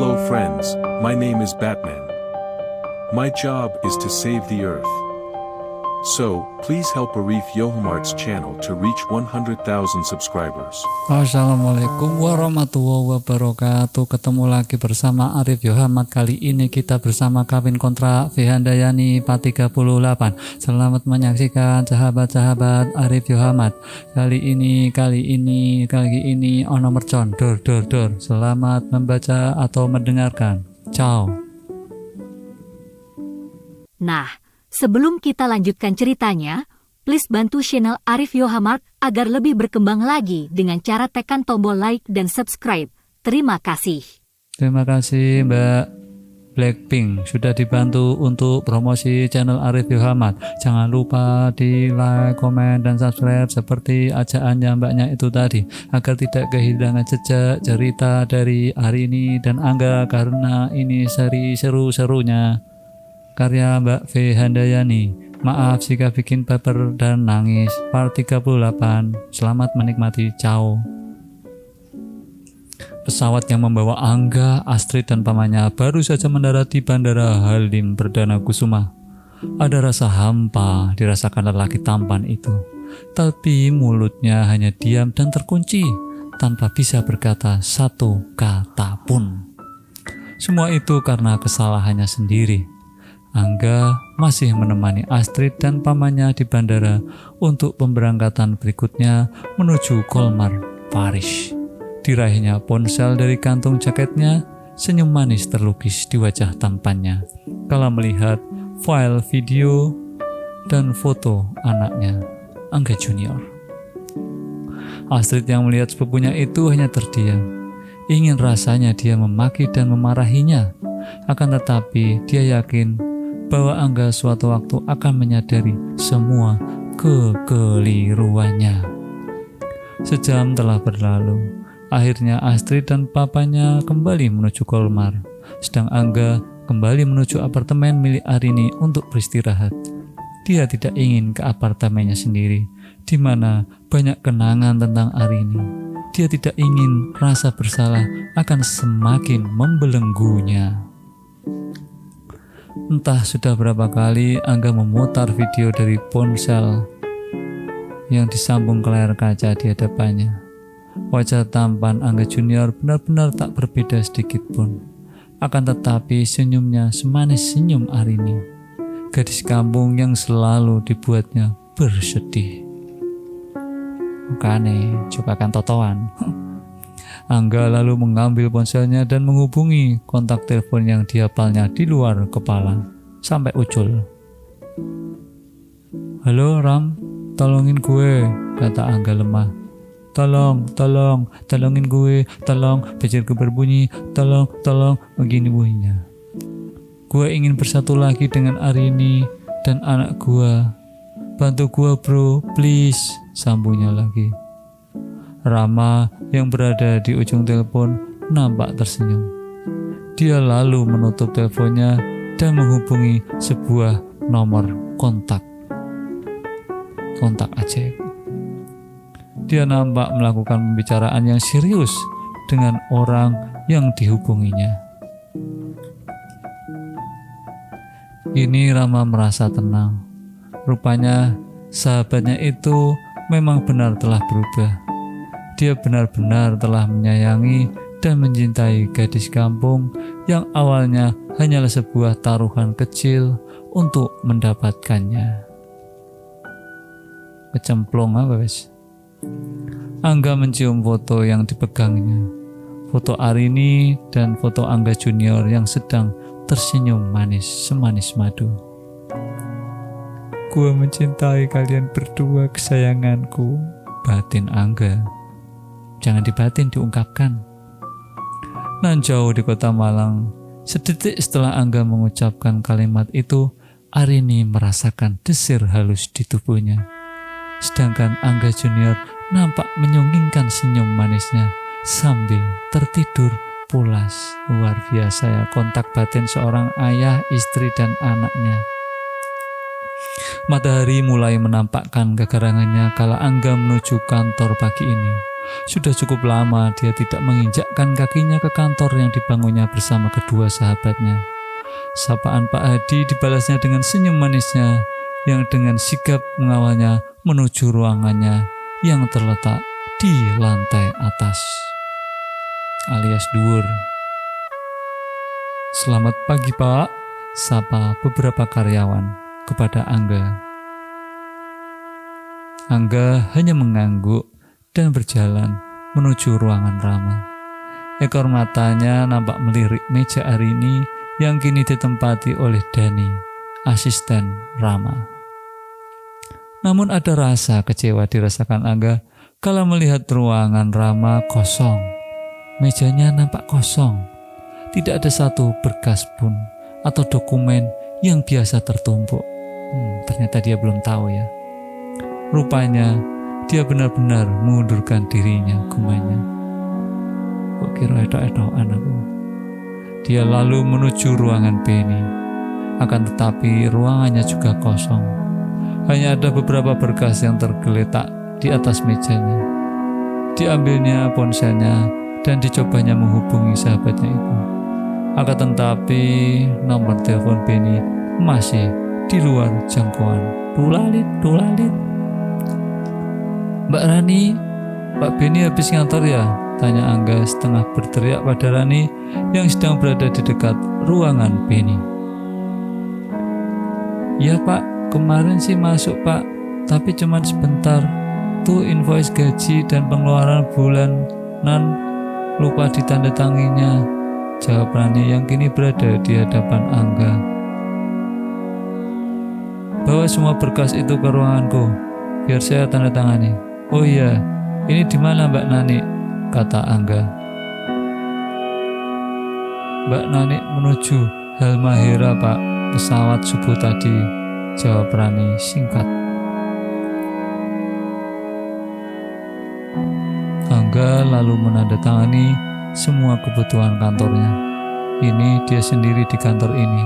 Hello friends, my name is Batman. My job is to save the earth. So, please help Arif Yohamart's channel to reach 100,000 subscribers. Assalamualaikum warahmatullahi wabarakatuh. Ketemu lagi bersama Arif Yohamart. Kali ini kita bersama kawin kontrak V Handayani 438. Selamat menyaksikan sahabat-sahabat Arif Yohamart. Kali ini ono mercon. Dor. Selamat membaca atau mendengarkan. Ciao. Nah, sebelum kita lanjutkan ceritanya, please bantu channel Arif Yohamart agar lebih berkembang lagi dengan cara tekan tombol like dan subscribe. Terima kasih. Terima kasih Mbak Blackpink sudah dibantu untuk promosi channel Arif Yohamart. Jangan lupa di like, komen, dan subscribe seperti ajaannya mbaknya itu tadi, agar tidak kehilangan jejak cerita dari hari ini dan Angga, karena ini seri seru-serunya karya Mbak V Handayani. Maaf jika bikin baper dan nangis. Part 38. Selamat menikmati. Ciao. Pesawat yang membawa Angga, Astrid, dan pamannya baru saja mendarat di Bandara Halim Perdana Kusuma. Ada rasa hampa dirasakan lelaki tampan itu, tapi mulutnya hanya diam dan terkunci tanpa bisa berkata satu kata pun. Semua itu karena kesalahannya sendiri. Angga masih menemani Astrid dan pamannya di bandara untuk pemberangkatan berikutnya menuju Colmar, Paris. Diraihnya ponsel dari kantung jaketnya, senyum manis terlukis di wajah tampannya kala melihat file video dan foto anaknya, Angga Junior. Astrid yang melihat sepupunya itu hanya terdiam. Ingin rasanya dia memaki dan memarahinya, akan tetapi dia yakin bahwa Angga suatu waktu akan menyadari semua kekeliruannya. Sejam telah berlalu. Akhirnya Astrid dan papanya kembali menuju Colmar, sedang Angga kembali menuju apartemen milik Arini untuk beristirahat. Dia tidak ingin ke apartemennya sendiri, di mana banyak kenangan tentang Arini. Dia tidak ingin rasa bersalah akan semakin membelenggunya. Entah sudah berapa kali Angga memutar video dari ponsel yang disambung ke layar kaca di hadapannya. Wajah tampan Angga Junior benar-benar tak berbeda sedikit pun. Akan tetapi senyumnya semanis senyum Arini, gadis kampung yang selalu dibuatnya bersedih. Makanya coba kan totoan. Angga lalu mengambil ponselnya dan menghubungi kontak telepon yang dihafalnya di luar kepala sampai ucul. Halo Ram, tolongin gue, kata Angga lemah. Tolongin gue, tolong, pacarku berbunyi, tolong, begini bunyinya. Gue ingin bersatu lagi dengan Arini dan anak gue. Bantu gue bro, please, sambungnya lagi. Rama yang berada di ujung telepon nampak tersenyum. Dia lalu menutup teleponnya dan menghubungi sebuah nomor kontak ajaib. Dia nampak melakukan pembicaraan yang serius dengan orang yang dihubunginya. Ini Rama merasa tenang. Rupanya sahabatnya itu memang benar telah berubah. Dia benar-benar telah menyayangi dan mencintai gadis kampung yang awalnya hanyalah sebuah taruhan kecil untuk mendapatkannya. Kecemplung apa wes? Angga mencium foto yang dipegangnya. Foto Arini dan foto Angga Junior yang sedang tersenyum manis semanis madu. Gua mencintai kalian berdua kesayanganku, batin Angga. Jangan dibatin, diungkapkan. Nan jauh di kota Malang, sedetik setelah Angga mengucapkan kalimat itu, Arini merasakan desir halus di tubuhnya. Sedangkan Angga Junior nampak menyunggingkan senyum manisnya sambil tertidur pulas. Luar biasa ya, kontak batin seorang ayah, istri, dan anaknya. Matahari mulai menampakkan kegerangannya kala Angga menuju kantor pagi ini. Sudah cukup lama dia tidak menginjakkan kakinya ke kantor yang dibangunnya bersama kedua sahabatnya. Sapaan Pak Hadi dibalasnya dengan senyum manisnya yang dengan sigap mengawalnya menuju ruangannya yang terletak di lantai atas alias dhuwur. "Selamat pagi Pak," sapa beberapa karyawan kepada Angga. Angga hanya mengangguk dan berjalan menuju ruangan Rama. Ekor matanya nampak melirik meja Arini yang kini ditempati oleh Dani, asisten Rama. Namun ada rasa kecewa dirasakan Angga kala melihat ruangan Rama kosong. Mejanya nampak kosong. Tidak ada satu berkas pun atau dokumen yang biasa tertumpuk. Ternyata dia belum tahu ya. Rupanya dia benar-benar mengundurkan dirinya, gumanya. Kok kira etok-etokan aku. Dia lalu menuju ruangan Benny. Akan tetapi ruangannya juga kosong. Hanya ada beberapa berkas yang tergeletak di atas mejanya. Diambilnya ponselnya dan dicobanya menghubungi sahabatnya itu. Akan tetapi nomor telepon Benny masih di luar jangkauan. Dulalit. "Mbak Rani, Pak Benny habis ngantor ya?" tanya Angga setengah berteriak pada Rani yang sedang berada di dekat ruangan Benny. "Ya Pak, kemarin sih masuk Pak, tapi cuma sebentar. Tuh invoice gaji dan pengeluaran bulanan lupa ditandatanginya," jawab Rani yang kini berada di hadapan Angga. "Bawa semua berkas itu ke ruanganku, biar saya tanda tangani." "Oh iya, ini di mana Mbak Nani?" kata Angga. "Mbak Nani menuju Halmahera Pak, pesawat subuh tadi," jawab Rani singkat. Angga lalu menandatangani semua kebutuhan kantornya. Ini dia sendiri di kantor ini.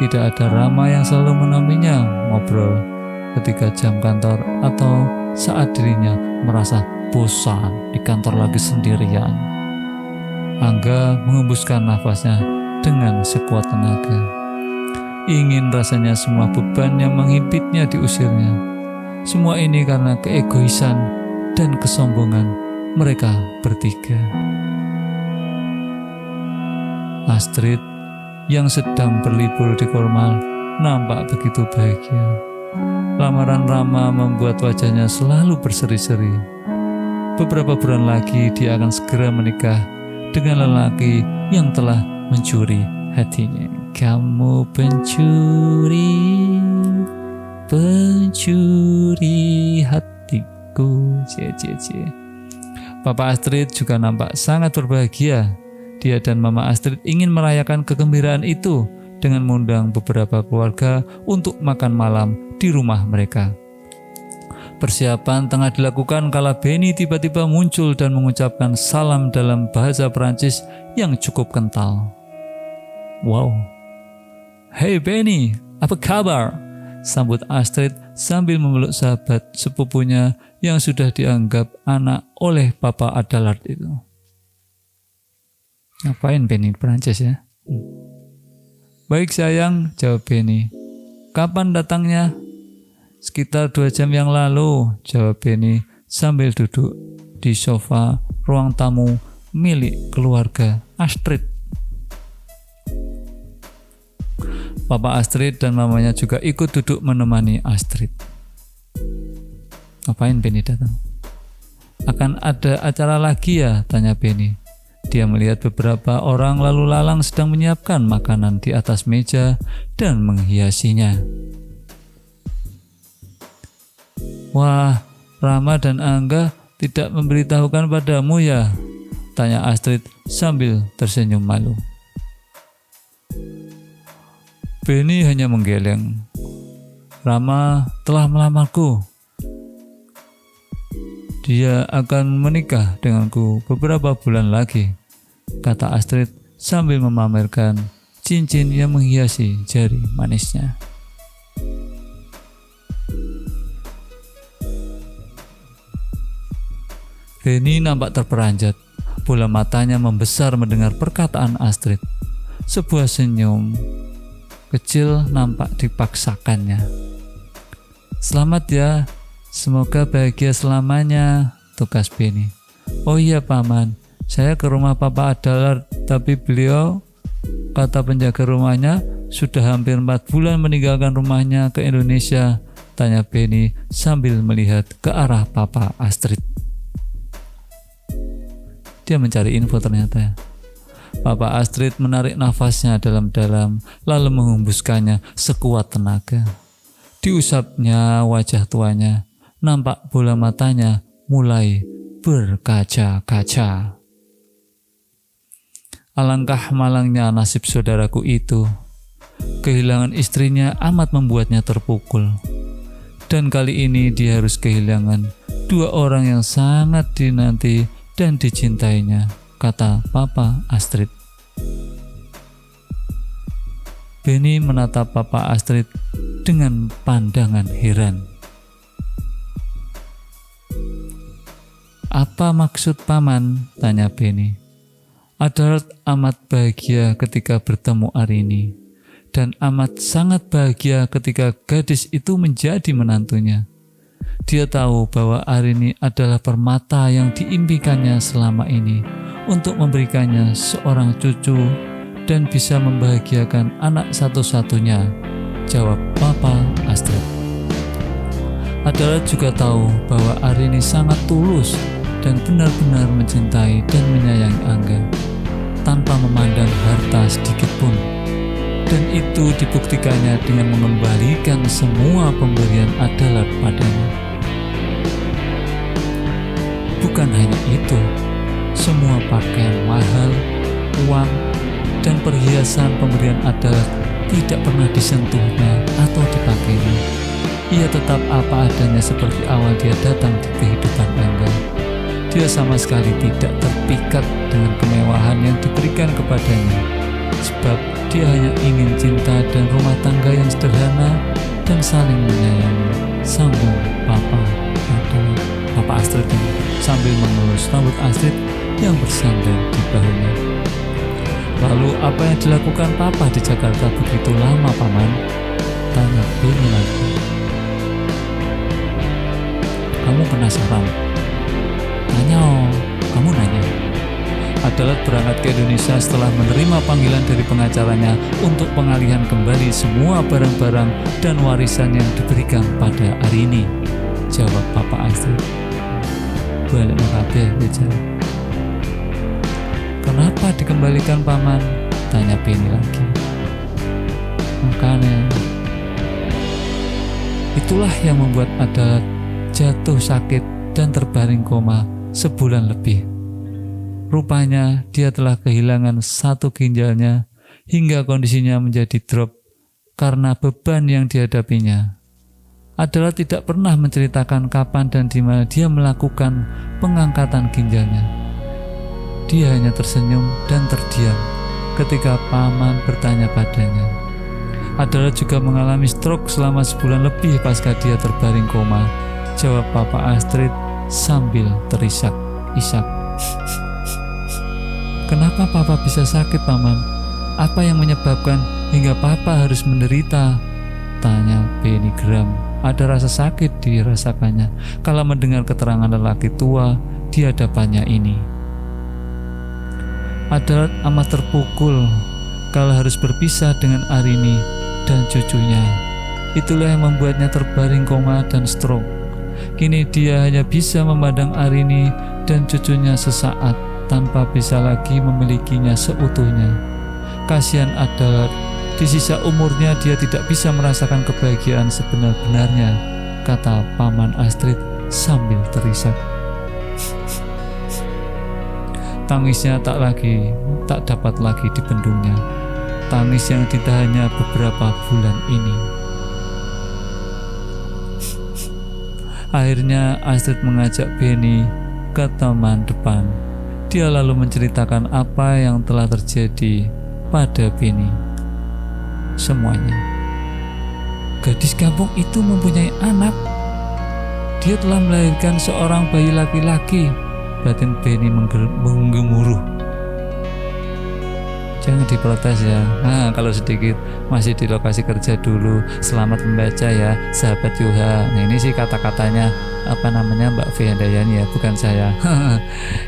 Tidak ada Rama yang selalu menemaninya ngobrol ketika jam kantor atau saat dirinya merasa bosan di kantor lagi sendirian. Angga mengembuskan nafasnya dengan sekuat tenaga. Ingin rasanya semua beban yang menghimpitnya diusirnya. Semua ini karena keegoisan dan kesombongan mereka bertiga. Astrid yang sedang berlibur di Kormal nampak begitu bahagia. Lamaran Rama membuat wajahnya selalu berseri-seri. Beberapa bulan lagi dia akan segera menikah dengan lelaki yang telah mencuri hatinya. "Kamu pencuri hatiku." Papa Astrid juga nampak sangat berbahagia. Dia dan Mama Astrid ingin merayakan kegembiraan itu dengan mengundang beberapa keluarga untuk makan malam di rumah mereka. Persiapan tengah dilakukan kala Benny tiba-tiba muncul dan mengucapkan salam dalam bahasa Perancis yang cukup kental. "Wow. Hey Benny, apa kabar?" sambut Astrid sambil memeluk sahabat sepupunya yang sudah dianggap anak oleh Papa Adalard itu. "Ngapain Benny di Perancis ya?" "Baik sayang," jawab Benny. "Kapan datangnya?" "Sekitar 2 jam yang lalu," jawab Benny sambil duduk di sofa ruang tamu milik keluarga Astrid. Papa Astrid dan mamanya juga ikut duduk menemani Astrid. "Ngapain Benny datang? Akan ada acara lagi ya?" tanya Benny. Dia melihat beberapa orang lalu lalang sedang menyiapkan makanan di atas meja dan menghiasinya. "Wah, Rama dan Angga tidak memberitahukan padamu ya?" tanya Astrid sambil tersenyum malu. Benny hanya menggeleng. "Rama telah melamarku. Dia akan menikah denganku beberapa bulan lagi," kata Astrid sambil memamerkan cincin yang menghiasi jari manisnya. Benny nampak terperanjat. Bola matanya membesar mendengar perkataan Astrid. Sebuah senyum kecil nampak dipaksakannya. Selamat ya, semoga bahagia selamanya, tukas Benny. Oh iya paman, saya ke rumah Papa Adalar, tapi beliau, kata penjaga rumahnya, sudah hampir 4 bulan meninggalkan rumahnya ke Indonesia, tanya Benny sambil melihat ke arah Papa Astrid. Dia mencari info ternyata. Papa Astrid menarik nafasnya dalam-dalam, lalu menghembuskannya sekuat tenaga. Diusapnya wajah tuanya, nampak bola matanya mulai berkaca-kaca. Alangkah malangnya nasib saudaraku itu. Kehilangan istrinya amat membuatnya terpukul. Dan kali ini dia harus kehilangan 2 orang yang sangat dinanti dan dicintainya, kata Papa Astrid. Benny menatap Papa Astrid dengan pandangan heran. Apa maksud paman? Tanya Benny. Adalah amat bahagia ketika bertemu Arini, dan amat sangat bahagia ketika gadis itu menjadi menantunya. Dia tahu bahwa Arini adalah permata yang diimpikannya selama ini untuk memberikannya seorang cucu dan bisa membahagiakan anak satu-satunya, jawab Papa Astrid. Adalah juga tahu bahwa Arini sangat tulus dan benar-benar mencintai dan menyayangi Angga tanpa memandang harta sedikit pun. Dan itu dibuktikannya dengan mengembalikan semua pemberian Adalah padanya. Bukan hanya itu, semua pakaian mahal, uang, dan perhiasan pemberian Adalah tidak pernah disentuhnya atau dipakainya. Ia tetap apa adanya seperti awal dia datang di kehidupan Angga. Dia sama sekali tidak terpikat dengan kemewahan yang diberikan kepadanya, sebab dia hanya ingin cinta dan rumah tangga yang sederhana dan saling menyayangi, sambung Papa Astrid sambil mengelus rambut Astrid yang bersandar di bahunya. Lalu apa yang dilakukan Papa di Jakarta begitu lama, Paman? Tanya Benny lagi. Kamu penasaran? Kamu nanya. Adalah berangkat ke Indonesia setelah menerima panggilan dari pengacaranya untuk pengalihan kembali semua barang-barang dan warisan yang diberikan pada Arini, jawab Papa Astrid. Balik kabeh bicara. Kenapa dikembalikan paman? Tanya Benny lagi. Makanya itulah yang membuat Adalah jatuh sakit dan terbaring koma sebulan lebih. Rupanya dia telah kehilangan 1 ginjalnya hingga kondisinya menjadi drop karena beban yang dihadapinya. Adalah tidak pernah menceritakan kapan dan di mana dia melakukan pengangkatan ginjalnya. Dia hanya tersenyum dan terdiam ketika paman bertanya padanya. Adalah juga mengalami stroke selama sebulan lebih pasca dia terbaring koma, jawab Papa Astrid sambil terisak-isak. Kenapa Papa bisa sakit, Paman? Apa yang menyebabkan hingga Papa harus menderita? Tanya Benny geram. Ada rasa sakit dirasakannya kala mendengar keterangan lelaki tua di hadapannya ini. Adalah amat terpukul kala harus berpisah dengan Arini dan cucunya. Itulah yang membuatnya terbaring koma dan stroke. Kini dia hanya bisa memandang Arini dan cucunya sesaat tanpa bisa lagi memilikinya seutuhnya. Kasihan Adalah, di sisa umurnya dia tidak bisa merasakan kebahagiaan sebenar-benarnya, kata Paman Astrid sambil terisak. Tangisnya tak dapat lagi dibendungnya. Tangis yang ditahannya beberapa bulan ini. Akhirnya Astrid mengajak Benny ke taman depan. Dia lalu menceritakan apa yang telah terjadi pada Benny. Semuanya. Gadis kampung itu mempunyai anak. Dia telah melahirkan seorang bayi laki-laki batin Beni menggemuruh. Jangan diprotes ya. Nah, kalau sedikit masih di lokasi kerja dulu. Selamat membaca ya, sahabat Yoha. Nah, ini sih kata-katanya Mbak V Handayani ya, bukan saya.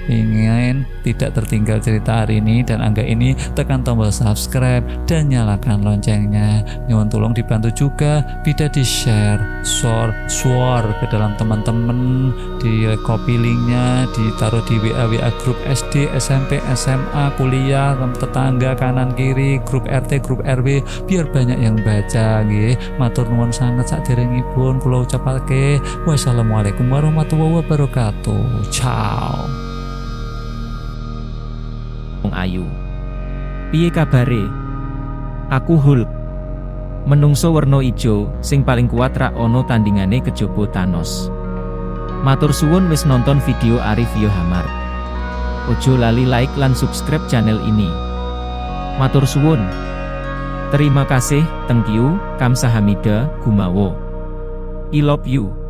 Ingin tidak tertinggal cerita hari ini dan Angga ini, tekan tombol subscribe dan nyalakan loncengnya. Nyuwun tolong dibantu juga, bisa di share, share ke dalam teman-teman, di copy linknya, ditaruh di WA grup SD, SMP, SMA, kuliah, tetangga kanan kiri, grup RT, grup RW, biar banyak yang baca nggih. Matur nuwun sanget saderengipun kula ucapake wassalamualaikum warahmatullahi wabarakatuh. Ciao. Wong ayu. Piye kabare? Aku Hulk. Menungso werna ijo sing paling kuat rak ono tandingane kejaba Thanos. Matur suwun wis nonton video Arif Yohamart. Ojo lali like lan subscribe channel ini. Matur suwun. Terima kasih, thank you, kamsahamnida, gumawa. I love you.